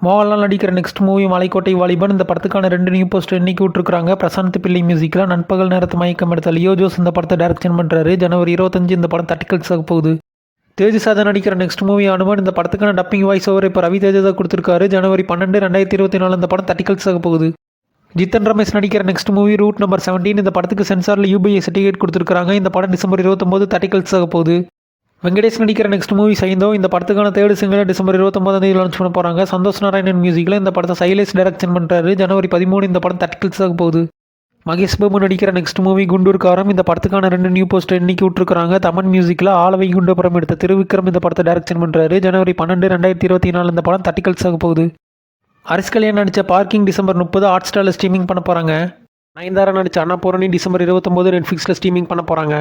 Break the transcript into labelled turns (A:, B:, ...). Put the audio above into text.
A: மோகன்லால் நடிக்கிற next movie மலைக்கோட்டை வாலிபன். இந்த படத்துக்கான 2 நியூ போஸ்டர் இன்னைக்கு விட்டுருக்காங்க. பிரசாந்த் பிள்ளை மியூசிக்கில் நண்பகல் நேரத்து மயக்கம் எடுத்த லியோ ஜோஸ் இந்த படத்தை டைரக்ஷன் பண்ணுறாரு. ஜனவரி 25 இந்த படம் தட்டிக்கல்ஸ் ஆக போகுது. தேஜ் சாதா நடிக்கிற நெக்ஸ்ட் மூவி அனுமன். இந்த படத்துக்கான டப்பிங் வாய்ஸ் ஓவர் இப்போ ரவி தேஜா தான் கொடுத்துருக்காரு. ஜனவரி 12, 2024 இந்த படம் தட்டிக்கல்ஸ் ஆக போகுது. ஜித்தன் ரமேஷ் நடிக்கிற நெக்ஸ்ட் மூவி ரூட் நம்பர் 17. இந்த படத்துக்கு சென்சாரில் UBA சர்டிஃபிகேட் கொடுத்துருக்காங்க. இந்த படம் டிசம்பர் 29 தட்டிக்கல்ஸ் ஆக போகுது. வெங்கடேஷ் நடிக்கிற நெக்ஸ்ட் மூவி சைந்தோ. இந்த படத்துக்கான தேர்ட் சிங்கிளை டிசம்பர் 29 லான்ச் பண்ண போகிறாங்க. சந்தோஷ் நாராயணன் மியூசிக்கில் இந்த படத்தை சைலேஷ் டைரக்ஷன் பண்ணுறாரு. ஜனவரி 13 இந்த படம் தட்டிக்கல்ஸ் ஆக போகுது. மகேஷ் பாபு நடிக்கிற நெக்ஸ்ட் மூவி குண்டூர் காரம். இந்த படத்துக்கான 2 நியூ போஸ்டர் இன்னைக்கு விட்டுருக்காங்க. தமன் மியூசிக்கில் ஆலவை குண்டபுரம் எடுத்த திருவிக்ரம் இந்த படத்தை டைரக்ஷன் பண்ணுறாரு. ஜனவரி 12, 2024 இந்த படம் தட்டிக்கல்ஸ் ஆக போகுது. ஹரிஷ் கல்யாண் நடித்த பார்க்கிங் டிசம்பர் 30 ஹாட் ஸ்டாரில் ஸ்ட்ரீமிங் பண்ண போகிறாங்க. நயன்தாரா நடித்த அன்னபூரணி டிசம்பர் 29 நெட்ஃப்ளிக்ஸில் ஸ்ட்ரீமிங் பண்ண போகிறாங்க.